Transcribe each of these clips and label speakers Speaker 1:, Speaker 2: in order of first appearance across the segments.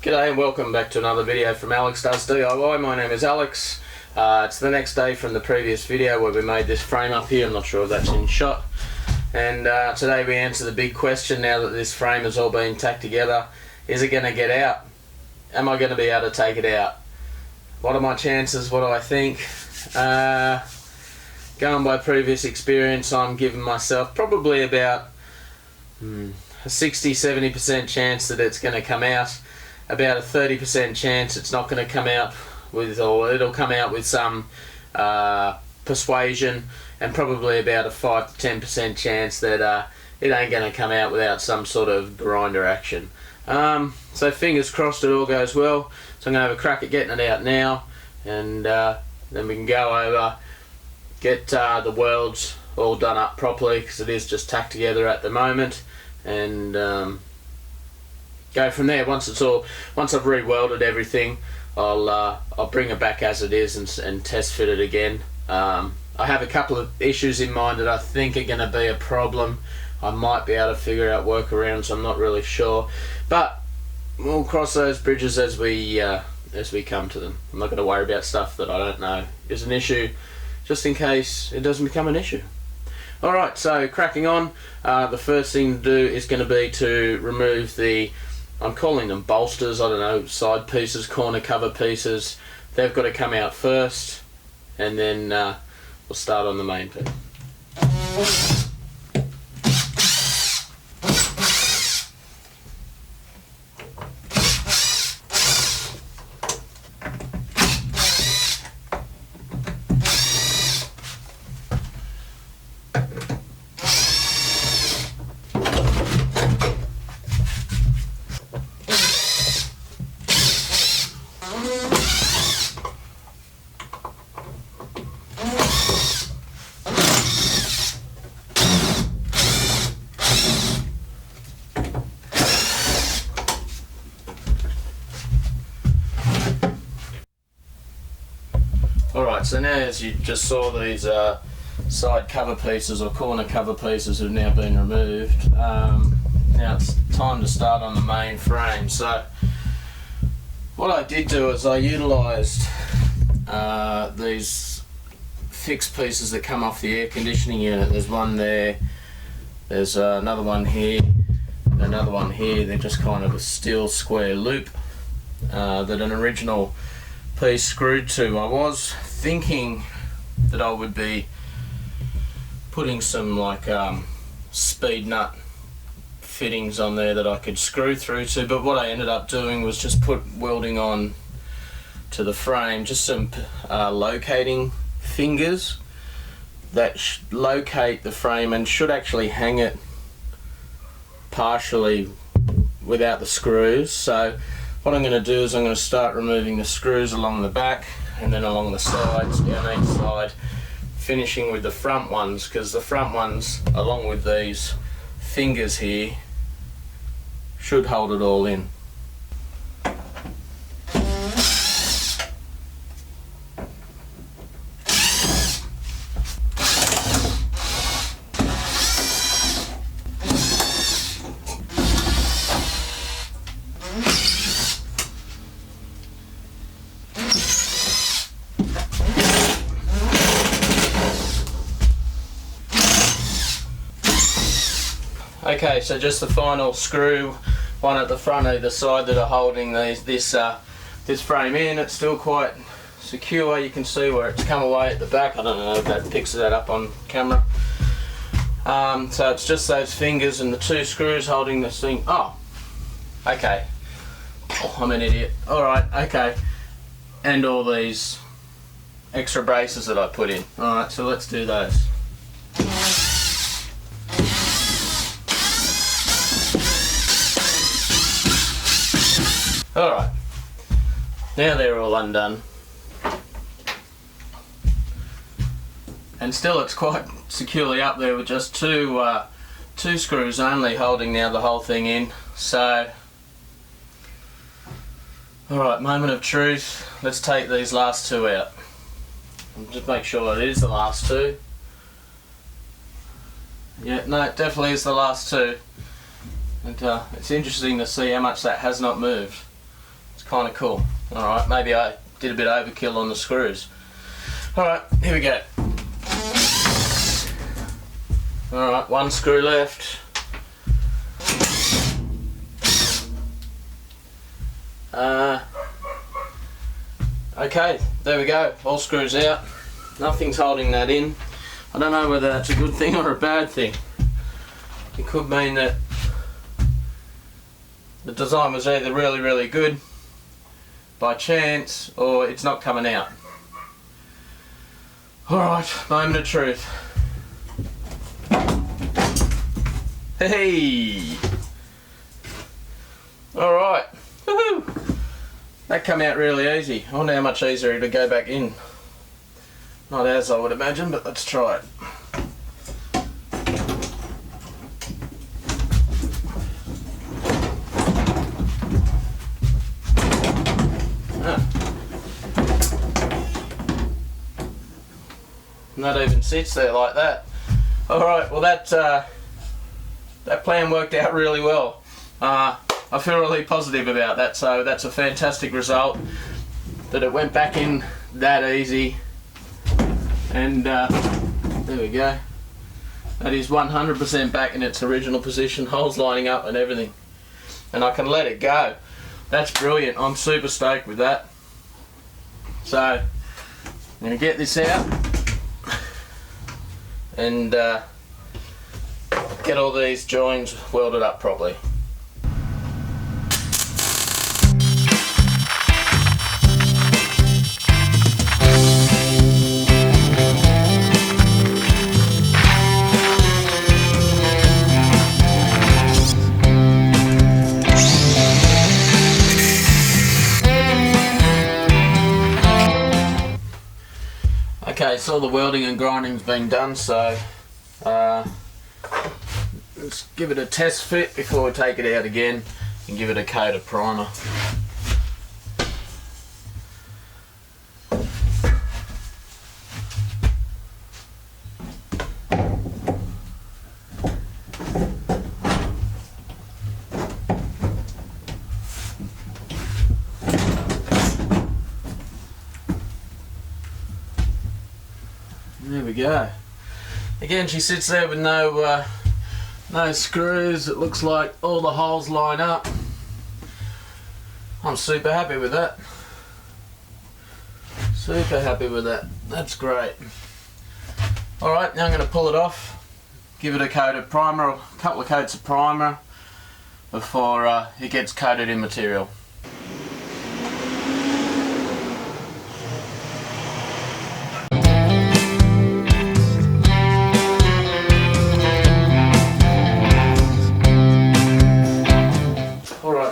Speaker 1: G'day and welcome back to another video from Alex Does DIY. My name is Alex. It's the next day from the previous video where we made this frame up here. I'm not sure if that's in shot. And today we answer the big question now that this frame has all been tacked together. Is it going to get out? Am I going to be able to take it out? What are my chances? What do I think? Going by previous experience, I'm giving myself probably about a 60-70% chance that it's going to come out. About a 30% chance it's not going to come out with, or it'll come out with some persuasion, and probably about a 5-10% chance that it ain't going to come out without some sort of grinder action. So fingers crossed it all goes well. So I'm going to have a crack at getting it out now, and then we can go over, get the welds all done up properly, because it is just tacked together at the moment, and go from there. Once I've re-welded everything, I'll bring it back as it is and test fit it again. I have a couple of issues in mind that I think are going to be a problem. I might be able to figure out workarounds. I'm not really sure, but we'll cross those bridges as we come to them. I'm not going to worry about stuff that I don't know is an issue, just in case it doesn't become an issue. Alright, so cracking on. The first thing to do is going to be to remove the, I'm calling them bolsters, I don't know, side pieces, corner cover pieces. They've got to come out first, and then we'll start on the main piece. Alright, so now as you just saw, these side cover pieces or corner cover pieces have now been removed. Now it's time to start on the main frame. So what I did do is I utilised these fixed pieces that come off the air conditioning unit. There's one there, there's another one here, another one here. They're just kind of a steel square loop that an original piece screwed to. I was thinking that I would be putting some like speed nut fittings on there that I could screw through to, but what I ended up doing was just put welding on to the frame, just some locating fingers that locate the frame and should actually hang it partially without the screws. So what I'm going to do is I'm going to start removing the screws along the back and then along the sides, down each side, finishing with the front ones, because the front ones, along with these fingers here, should hold it all in. Okay, so just the final screw, one at the front, either side, that are holding this frame in. It's still quite secure. You can see where it's come away at the back. I don't know if that picks that up on camera. So it's just those fingers and the two screws holding this thing. Oh, okay. Oh, I'm an idiot. Alright, okay. And all these extra braces that I put in. Alright, so let's do those. Alright, now they're all undone, and still it's quite securely up there with just two screws only holding now the whole thing in. So, alright, moment of truth, let's take these last two out. Just make sure it is the last two. Yeah, no, it definitely is the last two. And it's interesting to see how much that has not moved. kind of cool. Alright, maybe I did a bit overkill on the screws. Alright, here we go. Alright, one screw left. Okay, there we go, all screws out. Nothing's holding that in. I don't know whether that's a good thing or a bad thing. It could mean that the design was either really, really good by chance, or it's not coming out. Alright, moment of truth. Hey! Alright, woohoo! That came out really easy. I wonder how much easier it'll go back in. Not as I would imagine, but let's try it. And that even sits there like that. Alright, well that plan worked out really well. I feel really positive about that, so that's a fantastic result, that it went back in that easy. And there we go. That is 100% back in its original position, holes lining up and everything. And I can let it go. That's brilliant. I'm super stoked with that. So I'm going to get this out and get all these joins welded up properly. Okay, so all the welding and grinding's been done, so let's give it a test fit before we take it out again and give it a coat of primer. There we go. Again, she sits there with no screws. It looks like all the holes line up. I'm super happy with that. Super happy with that. That's great. Alright, now I'm going to pull it off, give it a coat of primer, a couple of coats of primer before it gets coated in material.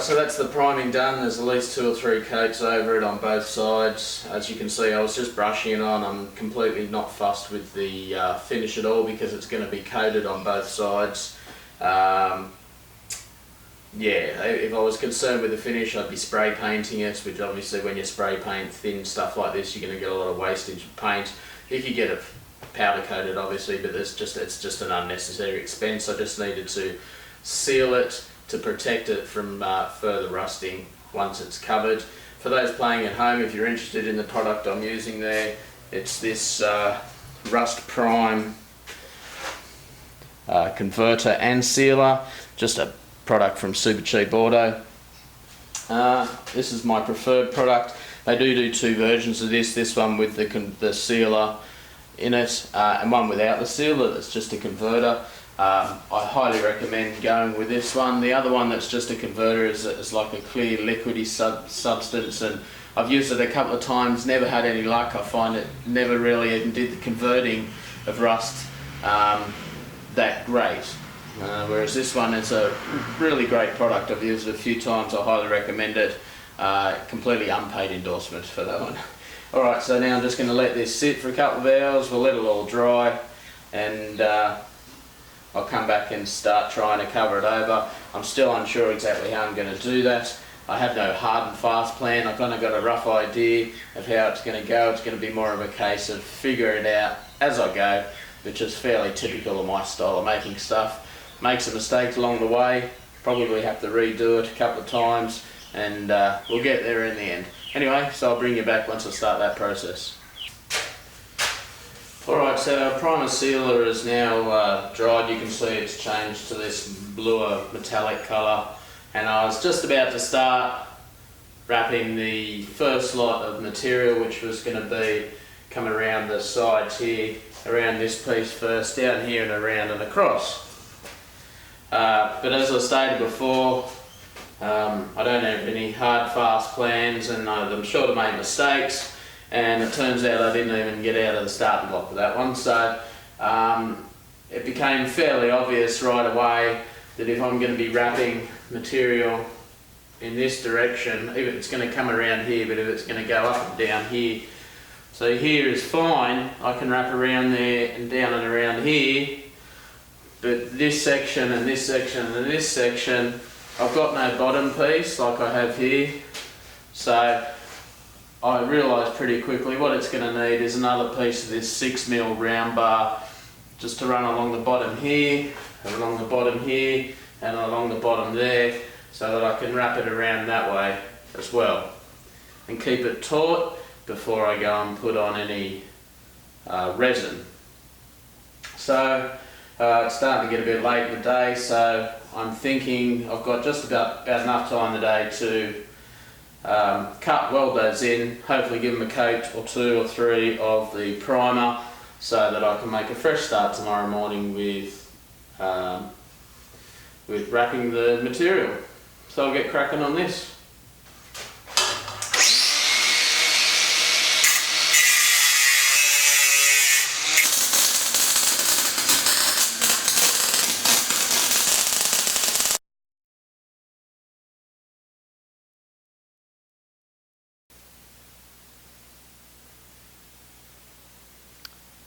Speaker 1: So that's the priming done. There's at least 2 or 3 coats over it on both sides. As you can see, I was just brushing it on. I'm completely not fussed with the finish at all because it's going to be coated on both sides. Yeah, if I was concerned with the finish, I'd be spray painting it, which obviously when you spray paint thin stuff like this, you're going to get a lot of wastage of paint. You could get it powder coated obviously, but it's just an unnecessary expense. I just needed to seal it to protect it from further rusting once it's covered. For those playing at home, if you're interested in the product I'm using there, it's this Rust Prime converter and sealer, just a product from Super Cheap Auto. This is my preferred product. They do 2 versions of this one with the sealer in it and one without the sealer that's just a converter. I highly recommend going with this one. The other one that's just a converter is like a clear liquidy substance, and I've used it a couple of times, never had any luck. I find it never really even did the converting of rust that great. Whereas this one is a really great product. I've used it a few times, I highly recommend it. Completely unpaid endorsement for that one. Alright, so now I'm just going to let this sit for a couple of hours, we'll let it all dry, and I'll come back and start trying to cover it over. I'm still unsure exactly how I'm going to do that. I have no hard and fast plan. I've kind of got a rough idea of how it's going to go. It's going to be more of a case of figuring it out as I go, which is fairly typical of my style of making stuff. Make some mistakes along the way, probably have to redo it a couple of times, and we'll get there in the end. Anyway, so I'll bring you back once I start that process. Alright, so our primer sealer is now dried. You can see it's changed to this bluer metallic colour, and I was just about to start wrapping the first lot of material, which was going to be coming around the sides here, around this piece first, down here and around and across. But as I stated before, I don't have any hard fast plans, and I'm sure to make mistakes, and it turns out I didn't even get out of the starting block with that one. So it became fairly obvious right away that if I'm going to be wrapping material in this direction, if it's going to come around here, but if it's going to go up and down here, so here is fine, I can wrap around there and down and around here, but this section and this section and this section, I've got no bottom piece like I have here, so I realised pretty quickly what it's going to need is another piece of this 6mm round bar just to run along the bottom here, along the bottom here, and along the bottom there, so that I can wrap it around that way as well, and keep it taut before I go and put on any resin. So it's starting to get a bit late in the day, so I'm thinking I've got just about enough time today to weld those in, hopefully give them a coat or 2 or 3 of the primer, so that I can make a fresh start tomorrow morning with wrapping the material. So I'll get cracking on this.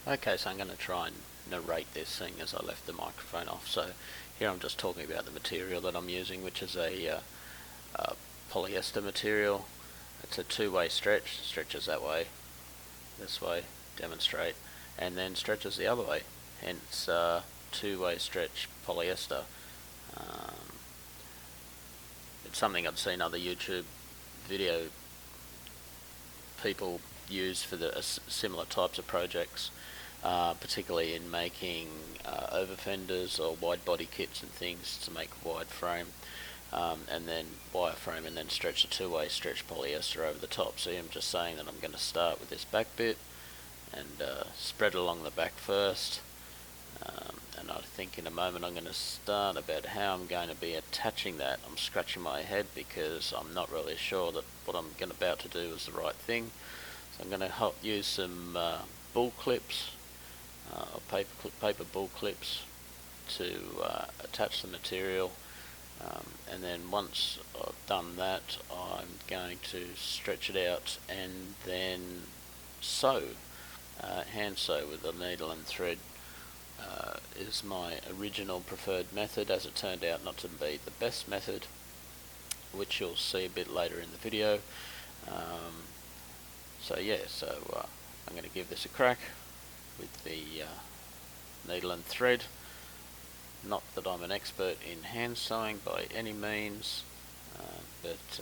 Speaker 1: Okay, so I'm going to try and narrate this thing as I left the microphone off. So here I'm just talking about the material that I'm using, which is a polyester material. It's a 2-way stretch, stretches that way, this way, demonstrate, and then stretches the other way, hence 2-way stretch polyester. It's something I've seen other YouTube video people use for the similar types of projects, particularly in making over fenders or wide body kits and things to make a wide frame, and then wireframe, and then stretch a 2-way stretch polyester over the top. So I'm just saying that I'm going to start with this back bit and spread along the back first, and I think in a moment I'm going to start about how I'm going to be attaching that. I'm scratching my head because I'm not really sure that what I'm about to do is the right thing. So I'm going to use some bull clips, paper bull clips, to attach the material, and then once I've done that, I'm going to stretch it out and then sew, hand sew with a needle and thread. Is my original preferred method, as it turned out not to be the best method, which you'll see a bit later in the video. So yeah, I'm going to give this a crack with the needle and thread. Not that I'm an expert in hand sewing by any means, but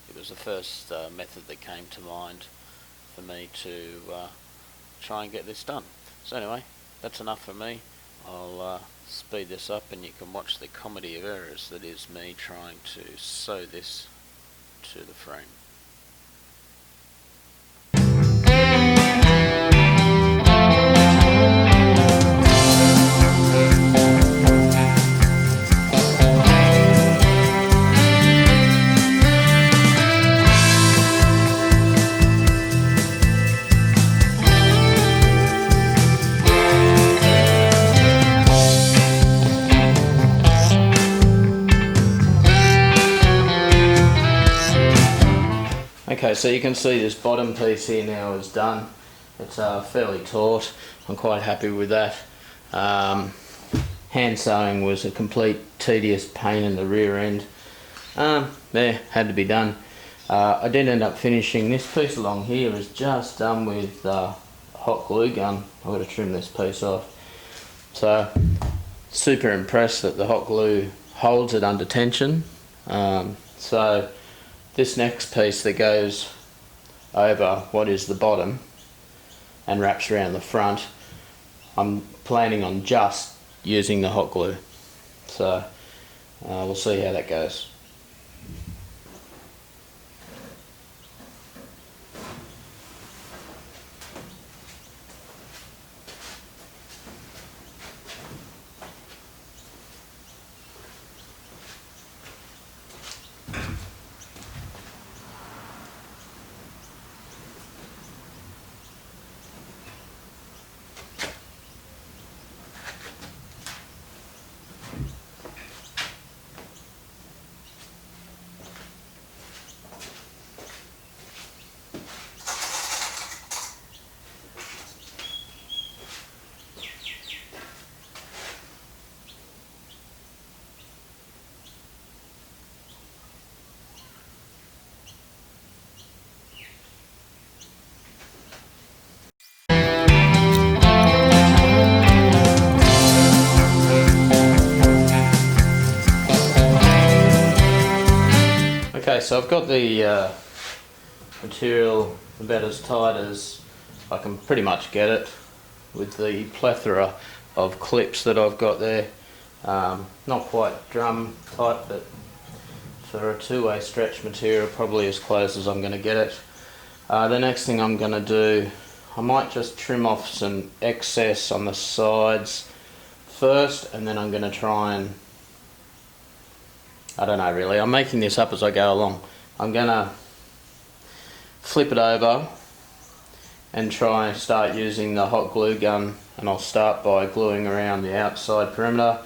Speaker 1: it was the first method that came to mind for me to try and get this done. So anyway, that's enough for me. I'll speed this up and you can watch the comedy of errors that is me trying to sew this to the frame. Okay, so you can see this bottom piece here now is done. It's fairly taut. I'm quite happy with that. Hand sewing was a complete tedious pain in the rear end. There, had to be done. I did end up finishing this piece along here is just done with hot glue gun. I've got to trim this piece off. So super impressed that the hot glue holds it under tension. So this next piece that goes over what is the bottom and wraps around the front, I'm planning on just using the hot glue. So we'll see how that goes. Okay, so I've got the material about as tight as I can pretty much get it with the plethora of clips that I've got there. Not quite drum tight, but for a two-way stretch material, probably as close as I'm going to get it. The next thing I'm going to do, I might just trim off some excess on the sides first, and then I'm going to try and, I don't know really, I'm making this up as I go along. I'm going to flip it over and try and start using the hot glue gun, and I'll start by gluing around the outside perimeter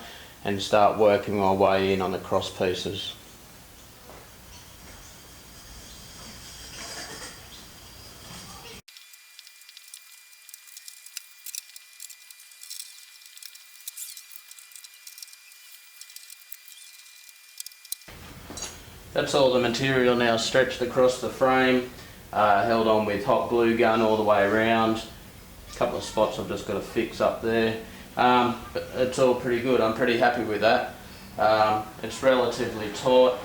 Speaker 1: and start working my way in on the cross pieces. That's all the material now stretched across the frame, held on with hot glue gun all the way around. A couple of spots I've just got to fix up there, but it's all pretty good. I'm pretty happy with that. It's relatively taut.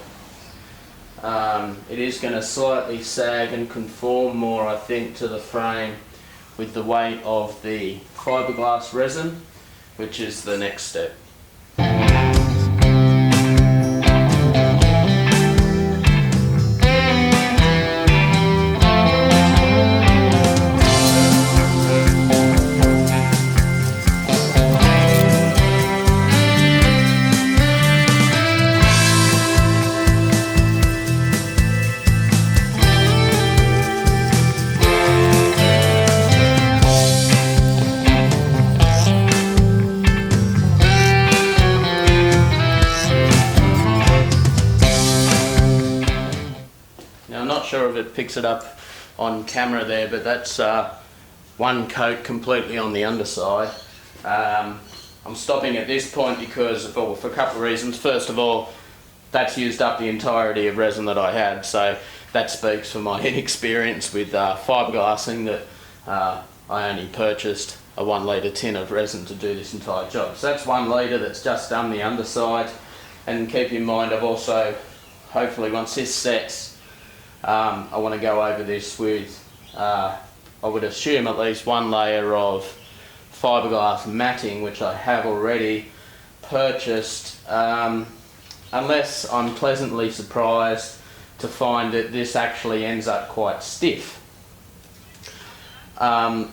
Speaker 1: It is going to slightly sag and conform more, I think, to the frame with the weight of the fiberglass resin, which is the next step. Sure if it picks it up on camera there, but that's one coat completely on the underside. I'm stopping at this point because for a couple of reasons. First of all, that's used up the entirety of resin that I had, so that speaks for my inexperience with fiberglassing, that I only purchased a 1 litre tin of resin to do this entire job. So that's 1 litre that's just done the underside. And keep in mind, I've also, hopefully once this sets, I want to go over this with, I would assume, at least 1 layer of fiberglass matting, which I have already purchased, unless I'm pleasantly surprised to find that this actually ends up quite stiff. The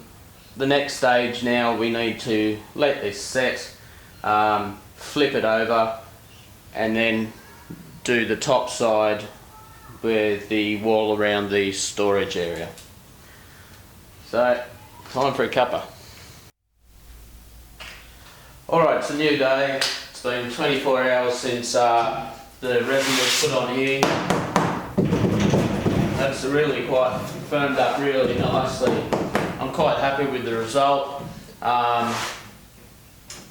Speaker 1: next stage now, we need to let this set, flip it over, and then do the top side with the wall around the storage area. So, time for a cuppa. Alright, it's a new day. It's been 24 hours since the resin was put on here. That's really quite firmed up really nicely. I'm quite happy with the result. I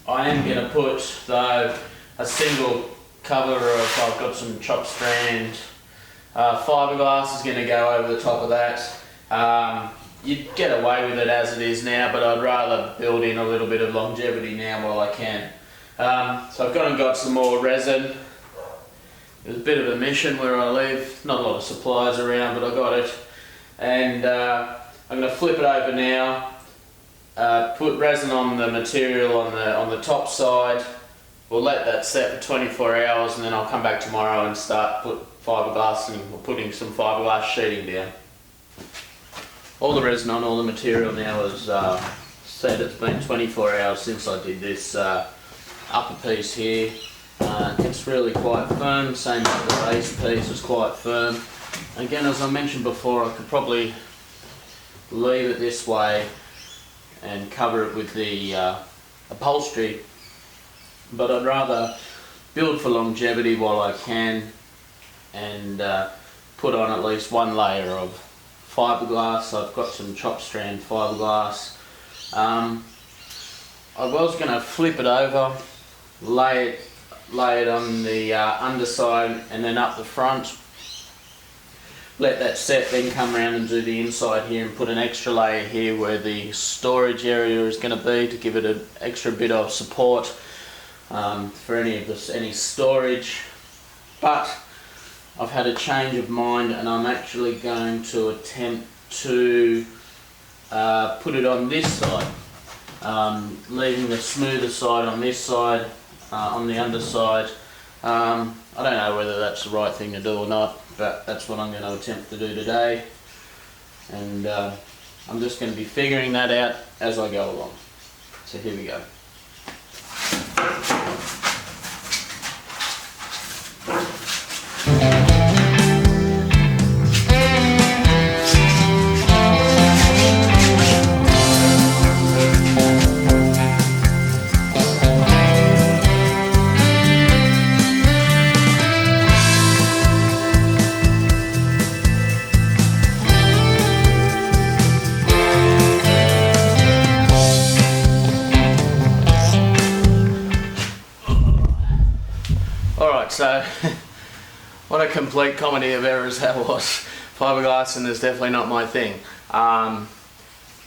Speaker 1: am going to put, though, a single cover of, I've got some chop strand fiberglass is going to go over the top of that. You'd get away with it as it is now, but I'd rather build in a little bit of longevity now while I can. So I've gone and got some more resin. It was a bit of a mission where I live, not a lot of supplies around, but I got it. And I'm going to flip it over now, put resin on the material on the top side. We'll let that set for 24 hours and then I'll come back tomorrow and start putting some fiberglass sheeting down. All the resin on all the material now is set. It's been 24 hours since I did this upper piece here. It's really quite firm, same as the base piece is quite firm. Again, as I mentioned before, I could probably leave it this way and cover it with the upholstery, but I'd rather build for longevity while I can and put on at least one layer of fiberglass. I've got some chop strand fiberglass. I was going to flip it over, lay it on the underside and then up the front. Let that set, then come around and do the inside here and put an extra layer here where the storage area is going to be, to give it an extra bit of support for any storage. But I've had a change of mind and I'm actually going to attempt to put it on this side, leaving the smoother side on this side, on the underside. I don't know whether that's the right thing to do or not, but that's what I'm going to attempt to do today, and I'm just going to be figuring that out as I go along. So here we go. Alright, so what a complete comedy of errors that was. Fiberglassing is definitely not my thing.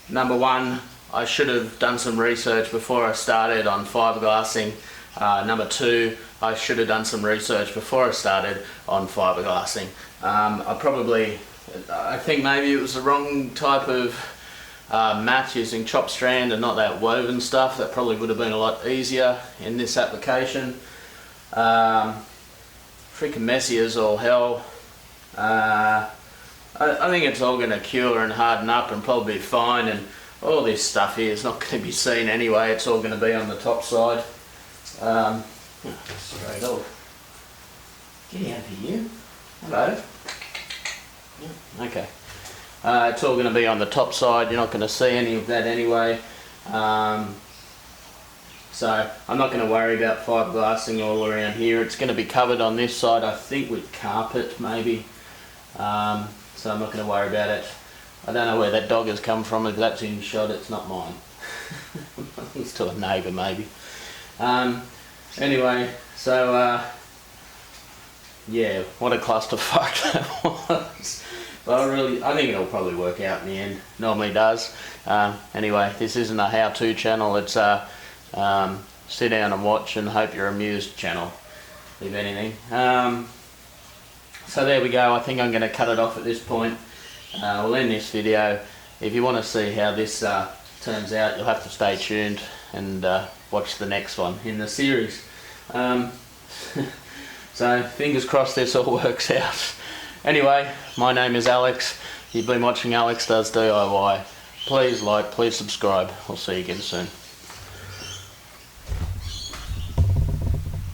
Speaker 1: Number one, I should have done some research before I started on fiberglassing. Number two, I should have done some research before I started on fiberglassing. I think maybe it was the wrong type of mat, using chop strand and not that woven stuff. That probably would have been a lot easier in this application. Freaking messy as all hell. I think it's all going to cure and harden up and probably be fine, and all this stuff here is not going to be seen anyway. It's all going to be on the top side. Straight off. Get out of here. Hello. Okay. It's all going to be on the top side. You're not going to see any of that anyway. So I'm not going to worry about fiberglassing all around here. It's going to be covered on this side, I think, with carpet maybe. So I'm not going to worry about it. I don't know where that dog has come from. If that's in shot, it's not mine. It's to a neighbour maybe. Anyway, so yeah, what a clusterfuck that was. But I think it'll probably work out in the end. Normally does. Anyway, this isn't a how-to channel. It's sit down and watch and hope you're amused channel, if anything. So there we go. I think I'm going to cut it off at this point. We'll end this video. If you want to see how this turns out, you'll have to stay tuned and watch the next one in the series. So fingers crossed this all works out. Anyway, my name is Alex. You've been watching Alex Does DIY. Please like, please subscribe. I'll see you again soon.